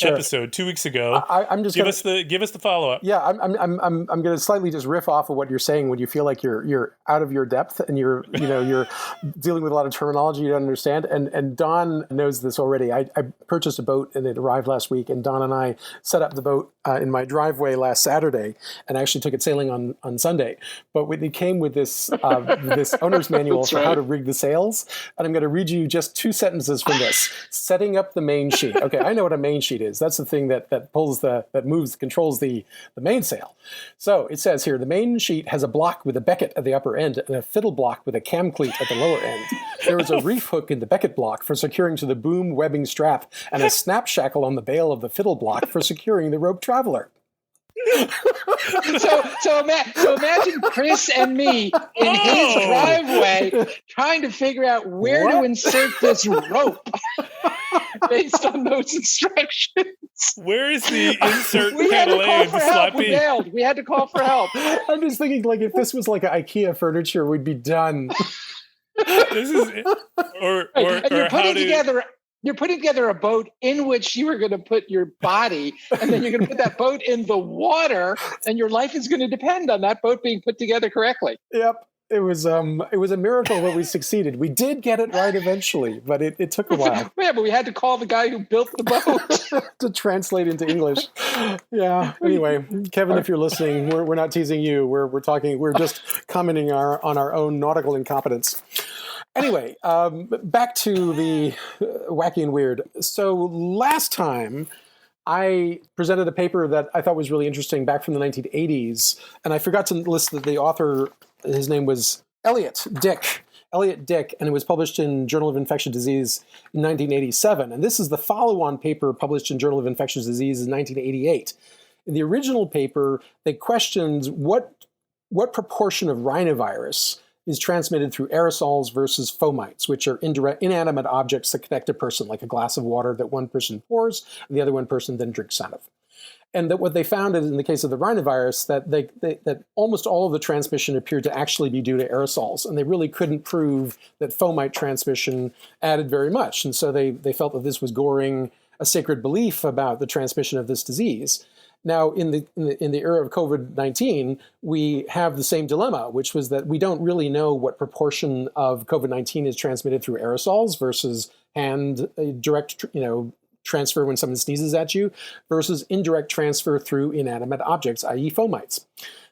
episode 2 weeks ago. I'm just give us the follow up. Yeah, I'm going to slightly just riff off of what you're saying when you feel like you're out of your depth and you're dealing with a lot of terminology you don't understand. And Don knows this already. I purchased a boat and it arrived last week, and Don and I set up the boat in my driveway last Saturday and actually took it sailing on Sunday. But it came with this this owner's manual for how to rig the sails, and I'm going to read you just 2 sentences from this. Setting up the main sheet. Okay, I know what a main sheet is. That's the thing that controls the mainsail. So it says here, the main sheet has a block with a becket at the upper end and a fiddle block with a cam cleat at the lower end. There is a reef hook in the becket block for securing to the boom webbing strap and a snap shackle on the bail of the fiddle block for securing the rope traveler. So imagine Chris and me in his driveway trying to figure out where to insert this rope based on those instructions. Where is the insert We had to panel A call of for the help. slot We B? bailed. We had to call for help. I'm just thinking, like, if this was like IKEA furniture, we'd be done. This is or You're putting together a boat in which you are going to put your body, and then you're going to put that boat in the water, and your life is going to depend on that boat being put together correctly. Yep. It was a miracle that we succeeded. We did get it right eventually, but it took a while. Yeah, but we had to call the guy who built the boat to translate into English. Yeah. Anyway, Kevin, if you're listening, we're not teasing you. We're talking. We're just commenting on our own nautical incompetence. Anyway, back to the wacky and weird. So last time, I presented a paper that I thought was really interesting back from the 1980s, and I forgot to list that the author. His name was Elliot Dick, and it was published in Journal of Infectious Disease in 1987. And this is the follow-on paper published in Journal of Infectious Disease in 1988. In the original paper, they questioned what proportion of rhinovirus is transmitted through aerosols versus fomites, which are inanimate objects that connect a person, like a glass of water that one person pours and the other one person then drinks out of. And that what they found is, in the case of the rhinovirus, that almost all of the transmission appeared to actually be due to aerosols, and they really couldn't prove that fomite transmission added very much. And so they felt that this was goring a sacred belief about the transmission of this disease. Now, in the era of COVID-19, we have the same dilemma, which was that we don't really know what proportion of COVID-19 is transmitted through aerosols versus hand direct, transfer when someone sneezes at you versus indirect transfer through inanimate objects, i.e. fomites.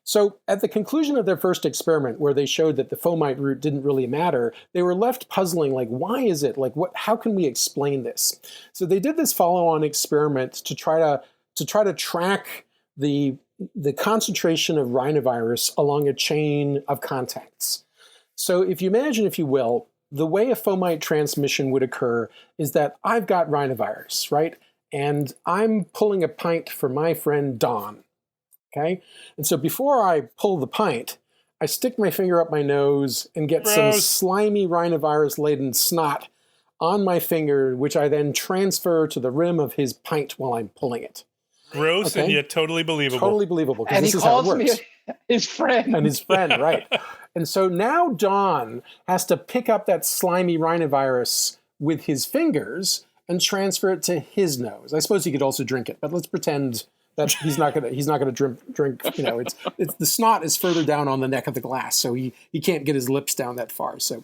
So at the conclusion of their first experiment, where they showed that the fomite route didn't really matter, they were left puzzling, like, why is it? Like, how can we explain this? So they did this follow-on experiment to try to track the concentration of rhinovirus along a chain of contacts. So if you imagine, if you will, the way a fomite transmission would occur is that I've got rhinovirus, right? And I'm pulling a pint for my friend Don. Okay, and so before I pull the pint, I stick my finger up my nose and get some slimy rhinovirus-laden snot on my finger, which I then transfer to the rim of his pint while I'm pulling it. Gross, and yet totally believable. Totally believable, because And this he is how it calls works. me his friend. And his friend, right. And so now Don has to pick up that slimy rhinovirus with his fingers and transfer it to his nose. I suppose he could also drink it, but let's pretend that he's not gonna drink. It's the snot is further down on the neck of the glass, so he can't get his lips down that far. So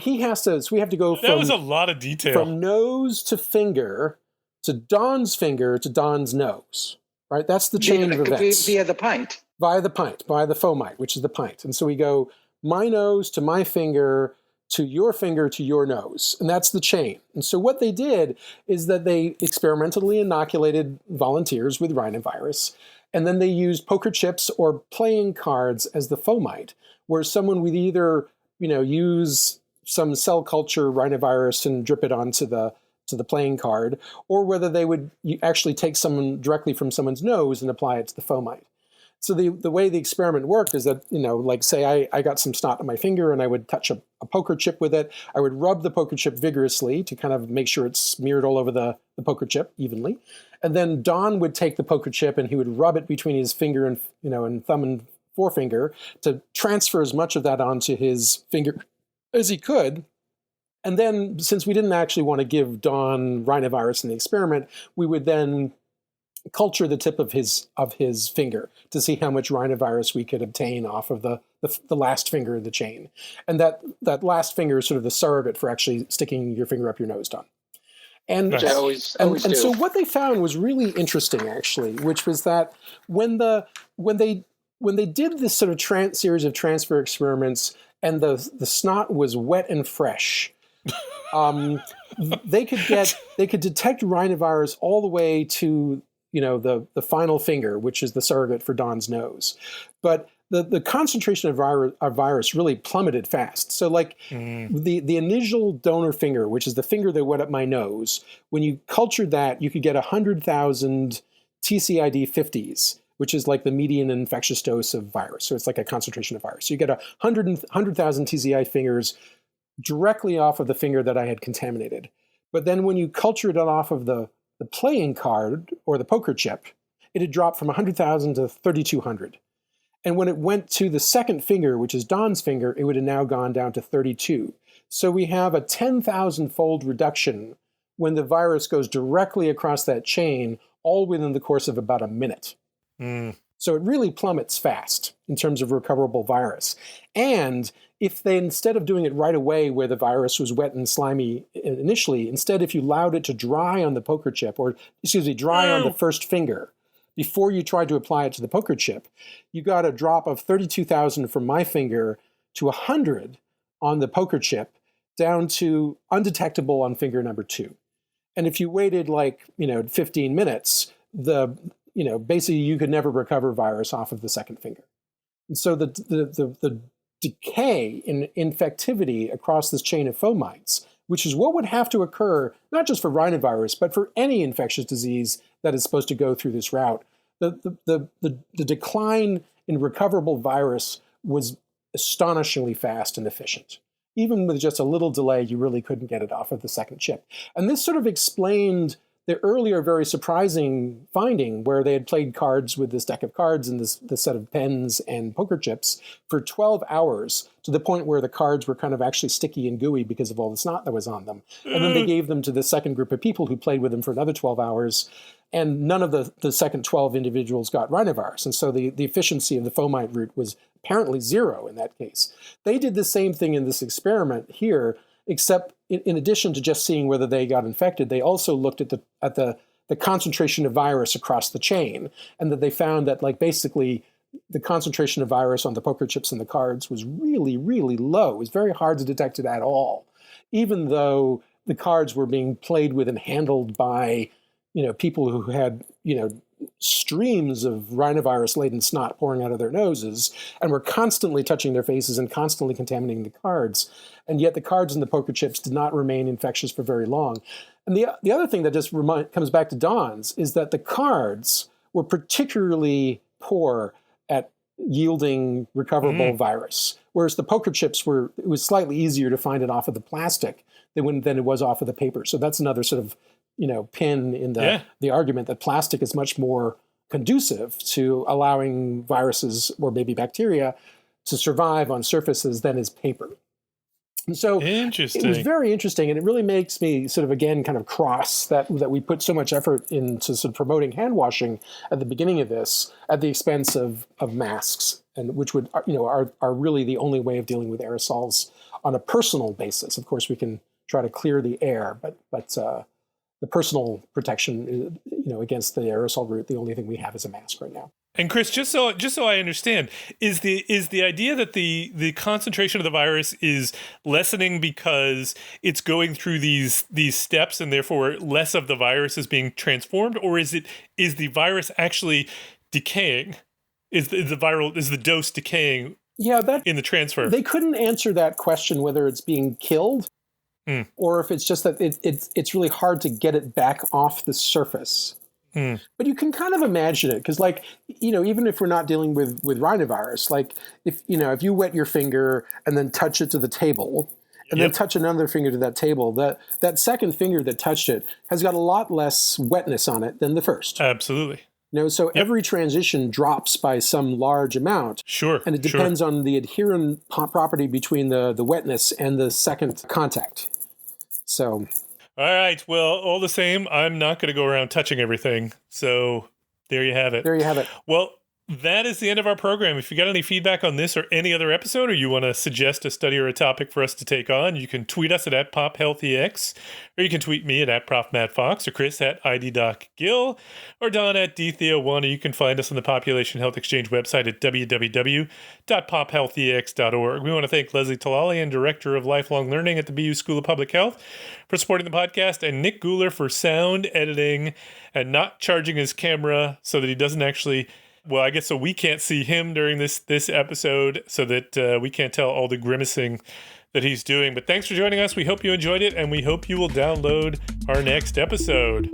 we have to go from, that was a lot of detail, from nose to finger to Don's finger to Don's nose. Right, that's the chain of events. Via the pint. By the fomite, which is the pint. And so we go my nose to my finger to your nose. And that's the chain. And so what they did is that they experimentally inoculated volunteers with rhinovirus. And then they used poker chips or playing cards as the fomite, where someone would either, use some cell culture rhinovirus and drip it onto the playing card, or whether they would actually take someone directly from someone's nose and apply it to the fomite. So the way the experiment worked is that, like say I got some snot on my finger and I would touch a poker chip with it. I would rub the poker chip vigorously to kind of make sure it's smeared all over the poker chip evenly. And then Don would take the poker chip and he would rub it between his finger and, and thumb and forefinger to transfer as much of that onto his finger as he could. And then, since we didn't actually want to give Don rhinovirus in the experiment, we would then culture the tip of his finger to see how much rhinovirus we could obtain off of the last finger of the chain. And that last finger is sort of the surrogate for actually sticking your finger up your nose, Don. And, Which I always do. So what they found was really interesting, actually, which was that when they did this sort of series of transfer experiments and the snot was wet and fresh, they could detect rhinovirus all the way to the final finger, which is the surrogate for Don's nose. But the concentration of virus really plummeted fast. So the initial donor finger, which is the finger that went up my nose, when you cultured that, you could get 100,000 TCID 50s, which is like the median infectious dose of virus. So it's like a concentration of virus. So you get 100,000 TCI fingers directly off of the finger that I had contaminated. But then when you cultured it off of the playing card or the poker chip, it had dropped from 100,000 to 3,200. And when it went to the second finger, which is Don's finger, it would have now gone down to 32. So we have a 10,000-fold reduction when the virus goes directly across that chain, all within the course of about a minute. So it really plummets fast in terms of recoverable virus. And if they, instead of doing it right away where the virus was wet and slimy initially, instead if you allowed it to dry on the poker chip, or dry on the first finger, before you tried to apply it to the poker chip, you got a drop of 32,000 from my finger to 100 on the poker chip, down to undetectable on finger number 2. And if you waited 15 minutes, basically you could never recover virus off of the second finger. And so the decay in infectivity across this chain of fomites, which is what would have to occur, not just for rhinovirus, but for any infectious disease that is supposed to go through this route, the decline in recoverable virus was astonishingly fast and efficient. Even with just a little delay, you really couldn't get it off of the second chip. And this sort of explained the earlier very surprising finding where they had played cards with this deck of cards and this set of pens and poker chips for 12 hours to the point where the cards were kind of actually sticky and gooey because of all the snot that was on them. And then they gave them to the second group of people who played with them for another 12 hours, and none of the second 12 individuals got rhinovirus. And so the efficiency of the fomite route was apparently 0 in that case. They did the same thing in this experiment here, except in addition to just seeing whether they got infected, they also looked at the concentration of virus across the chain, and that they found that like basically the concentration of virus on the poker chips and the cards was really, really low. It was very hard to detect it at all, even though the cards were being played with and handled by, people who had, streams of rhinovirus-laden snot pouring out of their noses and were constantly touching their faces and constantly contaminating the cards. And yet the cards and the poker chips did not remain infectious for very long. And the other thing that just comes back to Don's is that the cards were particularly poor at yielding recoverable virus, whereas the poker chips it was slightly easier to find it off of the plastic than it was off of the paper. So that's another sort of pin in the argument that plastic is much more conducive to allowing viruses or maybe bacteria to survive on surfaces than is paper. And so it was very interesting, and it really makes me sort of, again, kind of cross that we put so much effort into sort of promoting hand washing at the beginning of this at the expense of masks, and which would, are really the only way of dealing with aerosols on a personal basis. Of course, we can try to clear the air, but the personal protection, against the aerosol route, the only thing we have is a mask right now. And Chris, just so I understand, is the idea that the concentration of the virus is lessening because it's going through these steps and therefore less of the virus is being transformed, or is the virus actually decaying? Is the dose decaying? Yeah, in the transfer. They couldn't answer that question whether it's being killed or if it's just that it's really hard to get it back off the surface. But you can kind of imagine it because, even if we're not dealing with rhinovirus, if you wet your finger and then touch it to the table and then touch another finger to that table, that second finger that touched it has got a lot less wetness on it than the first. Absolutely. So every transition drops by some large amount. Sure. And it depends on the adherent property between the wetness and the second contact. So... All right. Well, all the same, I'm not going to go around touching everything. So there you have it. Well, that is the end of our program. If you got any feedback on this or any other episode, or you want to suggest a study or a topic for us to take on, you can tweet us at @PopHealthyX, or you can tweet me at @ProfMattFox, or Chris at IDDocGill, or Don at DTheo1, or you can find us on the Population Health Exchange website at www.pophealthyx.org. We want to thank Leslie Talalian, Director of Lifelong Learning at the BU School of Public Health, for supporting the podcast, and Nick Guler for sound editing and not charging his camera so that he doesn't actually... Well, I guess so we can't see him during this episode, so that we can't tell all the grimacing that he's doing. But thanks for joining us. We hope you enjoyed it, and we hope you will download our next episode.